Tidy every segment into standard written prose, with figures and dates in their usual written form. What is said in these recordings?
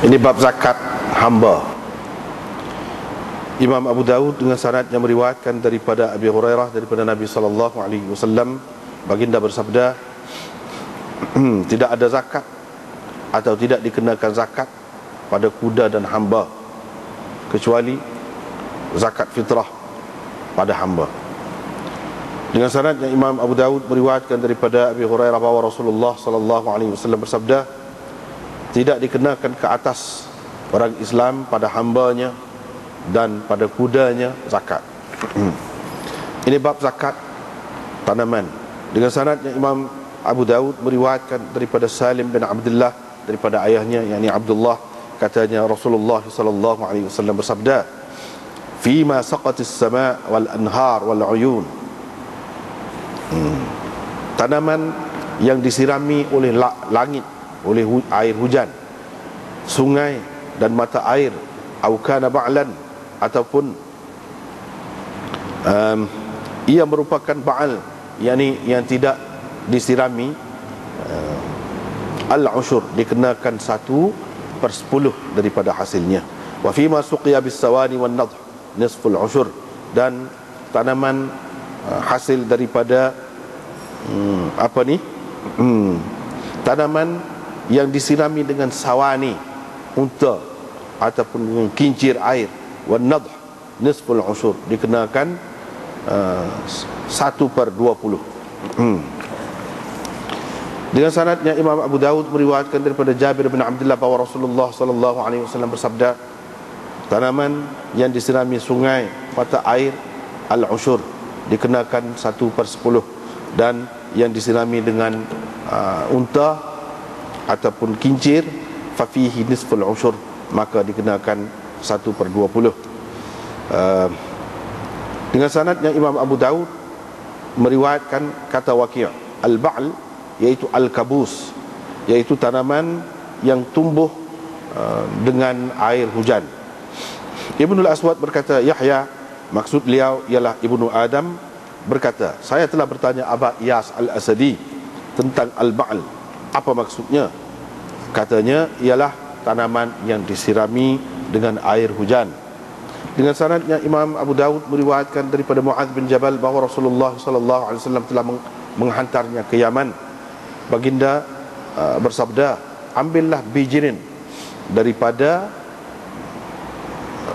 Ini bab zakat hamba. Imam Abu Dawud dengan sanad yang meriwayatkan daripada Abi Hurairah daripada Nabi sallallahu alaihi wasallam, baginda bersabda, tidak ada zakat atau tidak dikenakan zakat pada kuda dan hamba kecuali zakat fitrah pada hamba. Dengan sanad yang Imam Abu Dawud meriwayatkan daripada Abi Hurairah bahawa Rasulullah sallallahu alaihi wasallam bersabda, tidak dikenakan ke atas orang Islam pada hambanya dan pada kudanya zakat. Ini bab zakat tanaman. Dengan sanad yang Imam Abu Dawud meriwayatkan daripada Salim bin Abdullah daripada ayahnya, yakni Abdullah, katanya Rasulullah sallallahu alaihi wasallam bersabda, "Fima saqatis sama' wal anhar wal uyun." Tanaman yang disirami oleh langit, oleh air hujan, sungai dan mata air, au kana ba'lan, ataupun ia merupakan ba'al, yakni yang tidak disirami, al-ushur, dikenakan 1/10 daripada hasilnya. Wa fima suqiya bis sawani wan nadh nisful ushur, dan tanaman hasil daripada tanaman yang disirami dengan sawani, unta ataupun dengan kincir air, wan nadh nisful ushur, dikenakan 1/20. Dengan sanadnya Imam Abu Dawud meriwayatkan daripada Jabir bin Abdullah bahawa Rasulullah sallallahu alaihi wasallam bersabda, tanaman yang disirami sungai, mata air, al-ushur, dikenakan 1/10, dan yang disirami dengan unta ataupun kincir, fafihi nisful ushur, maka dikenakan 1/20. Dengan sanadnya Imam Abu Dawud meriwayatkan kata Waqi', al-ba'l iaitu al-kabus, iaitu tanaman yang tumbuh dengan air hujan. Ibnul Aswad berkata, Yahya, maksud beliau ialah Ibnu Adam, berkata, saya telah bertanya Aba Iyas al-Asadi tentang al-ba'l, apa maksudnya? Katanya ialah tanaman yang disirami dengan air hujan. Dengan sanadnya Imam Abu Dawud meriwayatkan daripada Mu'adz bin Jabal bahawa Rasulullah sallallahu alaihi wasallam telah menghantarnya ke Yaman. Baginda bersabda, ambillah bijirin daripada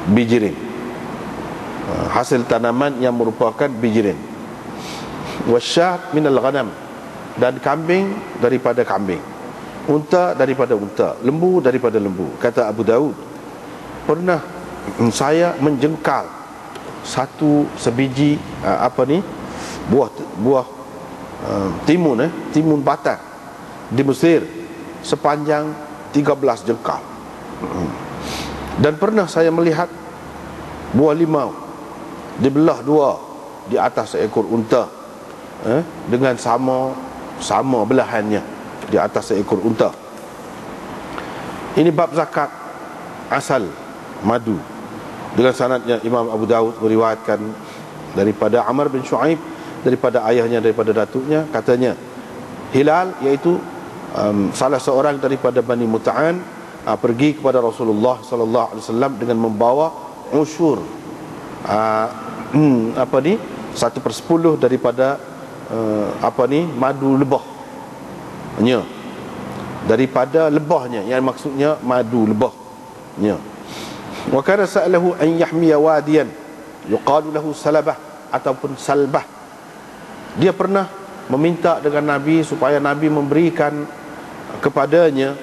bijirin, hasil tanaman yang merupakan bijirin, wasyat minal ghanam, dan kambing daripada kambing, unta daripada unta, lembu daripada lembu. Kata Abu Dawud, pernah saya menjengkal sebiji buah timun batang di Mesir sepanjang 13 jengkal. Dan pernah saya melihat buah limau dibelah dua di atas seekor unta, dengan sama belahannya di atas seekor unta. Ini bab zakat asal madu. Dengan sanadnya Imam Abu Dawud meriwayatkan daripada Amr bin Shu'aib daripada ayahnya, daripada datuknya, katanya Hilal, iaitu salah seorang daripada Bani Muta'an, pergi kepada Rasulullah sallallahu alaihi wasallam dengan membawa usyur 1/10 daripada madu lebahnya, daripada lebahnya, yang maksudnya madu lebahnya. Wa kana sa'alahu an yahmiya wadiyan yuqalu lahu salabah ataupun salbah. Dia pernah meminta dengan Nabi supaya Nabi memberikan kepadanya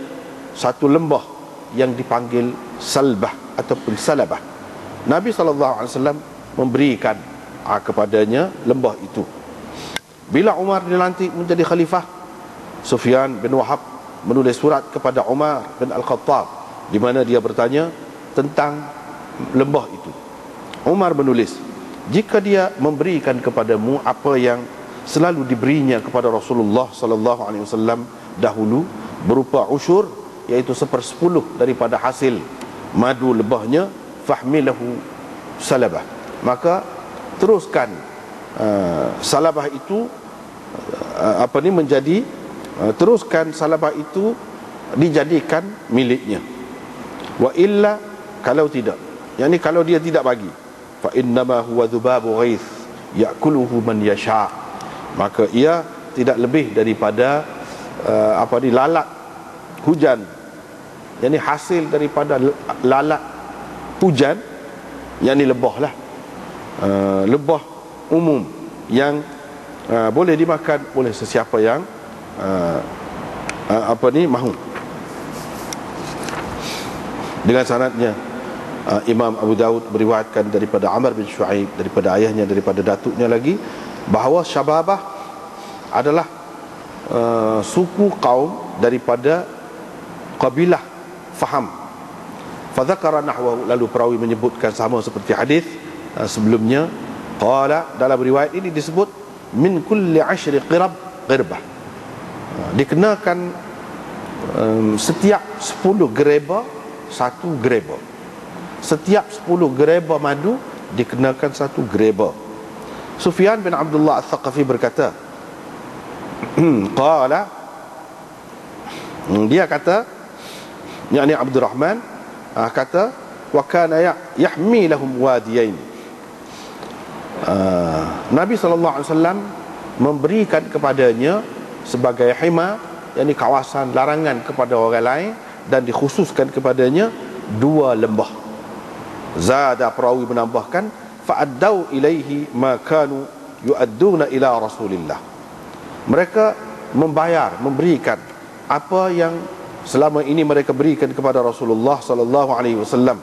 satu lembah yang dipanggil salbah ataupun salabah. Nabi SAW memberikan kepadanya lembah itu. Bila Umar dilantik menjadi khalifah, Sufyan bin Wahab menulis surat kepada Umar bin Al-Khattab di mana dia bertanya tentang lembah itu. Umar menulis, jika dia memberikan kepadamu apa yang selalu diberinya kepada Rasulullah sallallahu alaihi wasallam dahulu berupa usyur, iaitu 1/10 daripada hasil madu lebahnya, fahmilahu salabah, maka teruskan salabah itu teruskan salabah itu dijadikan miliknya. Wa illa, kalau tidak, yakni kalau dia tidak bagi, fa innama huwa dhubabu ghaith ya'kuluhu man yasha, maka ia tidak lebih daripada lalat hujan, yakni hasil daripada lalat hujan, yakni lebah lah, lebah umum yang boleh dimakan oleh sesiapa yang mahu. Dengan sanadnya Imam Abu Daud meriwayatkan daripada Amr bin Shu'aib, daripada ayahnya, daripada datuknya lagi, bahawa Syababah adalah suku kaum daripada kabilah Faham. Fadzakara nahwahu, lalu perawi menyebutkan sama seperti hadis sebelumnya. Qala, dalam riwayat ini disebut min kulli 10 qirbah, dikenakan setiap 10 gereba satu gereba. Setiap 10 gereba madu dikenakan satu gereba. Sufyan bin Abdullah Al-Thaqafi berkata, qala, dia kata, yakni Abdurrahman kata, wa kana yahmi lahum wadiyain, Nabi SAW memberikan kepadanya sebagai hima, yakni kawasan larangan kepada orang lain, dan dikhususkan kepadanya 2 lembah. Zada, perawi menambahkan, fa'addau ilaihi ma kanu yu'adduna ila Rasulillah, mereka membayar, memberikan apa yang selama ini mereka berikan kepada Rasulullah sallallahu alaihi wasallam.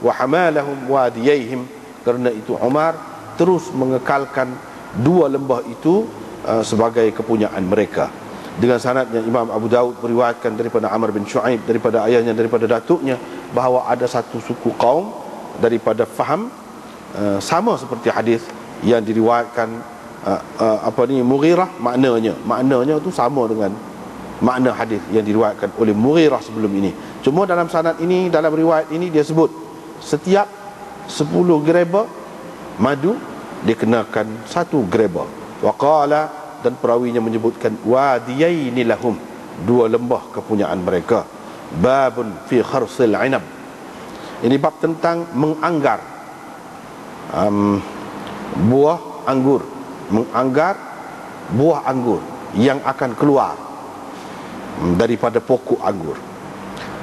Wa hamalahum wadiyaihim, kerana itu Umar terus mengekalkan 2 lembah itu sebagai kepunyaan mereka. Dengan sanadnya Imam Abu Daud meriwayatkan daripada Amr bin Shu'aib, daripada ayahnya, daripada datuknya, bahawa ada satu suku kaum daripada Faham, sama seperti hadis yang diriwayatkan Mughirah, maknanya tu sama dengan makna hadis yang diriwayatkan oleh Mughirah sebelum ini. Cuma dalam sanad ini, dalam riwayat ini, dia sebut setiap 10 gereba madu dikenakan 1 gereba. Waqala, dan perawinya menyebutkan wadiyaini lahum, 2 lembah kepunyaan mereka. Babun fi kharsil inab, ini bab tentang menganggar buah anggur, menganggar buah anggur yang akan keluar daripada pokok anggur.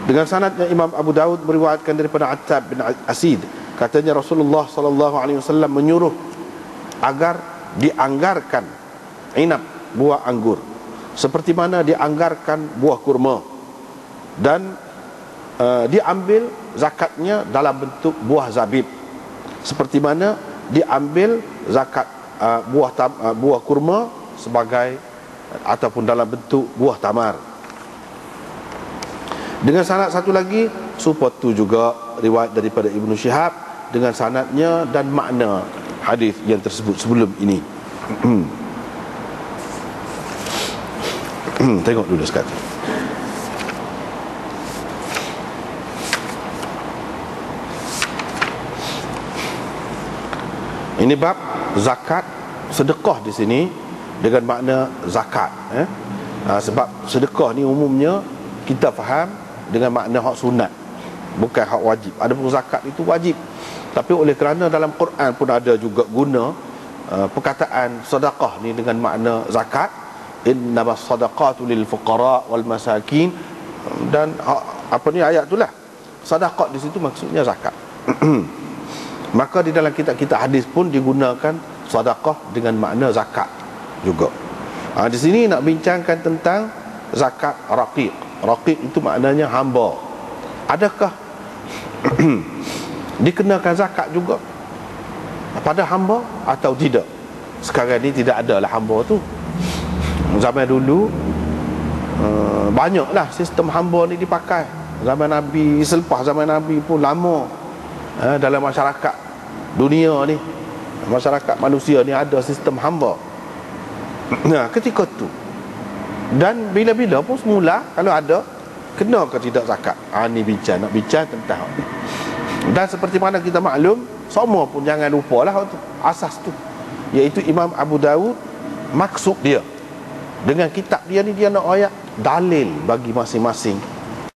Dengan sanadnya Imam Abu Daud meriwayatkan daripada Attab bin Asid, katanya Rasulullah sallallahu alaihi wasallam menyuruh agar dianggarkan inab, buah anggur, seperti mana dianggarkan buah kurma, dan diambil zakatnya dalam bentuk buah zabib, seperti mana diambil zakat buah kurma sebagai ataupun dalam bentuk buah tamar. Dengan sanad satu lagi, supatu juga riwayat daripada Ibnu Syihab dengan sanadnya dan makna hadis yang tersebut sebelum ini. Tengok dulu sekali. Ini bab zakat sedekah di sini dengan makna zakat. Sebab sedekah ni umumnya kita faham dengan makna hak sunat, bukan hak wajib. Adapun zakat itu wajib, tapi oleh kerana dalam Quran pun ada juga guna perkataan sedekah ni dengan makna zakat, innamas sadaqatu lil fuqara wal masakin, dan ayat itulah sedekah di situ maksudnya zakat. Maka di dalam kitab-kitab hadis pun digunakan sedekah dengan makna zakat juga. Di sini nak bincangkan tentang zakat raqiq. Raqiq itu maknanya hamba. Adakah dikenakan zakat juga pada hamba atau tidak? Sekarang ni tidak ada lah hamba tu. Zaman dulu banyaklah sistem hamba ni dipakai. Zaman Nabi, selepas zaman Nabi pun lama dalam masyarakat dunia ni, masyarakat manusia ni ada sistem hamba. Nah, ketika tu dan bila-bila pun semula kalau ada, kena ke tidak zakat? Ni nak bincang tentang. Dan seperti mana kita maklum, semua pun jangan lupalah tu asas tu, iaitu Imam Abu Daud, maksud dia dengan kitab dia ni, dia nak ayat dalil bagi masing-masing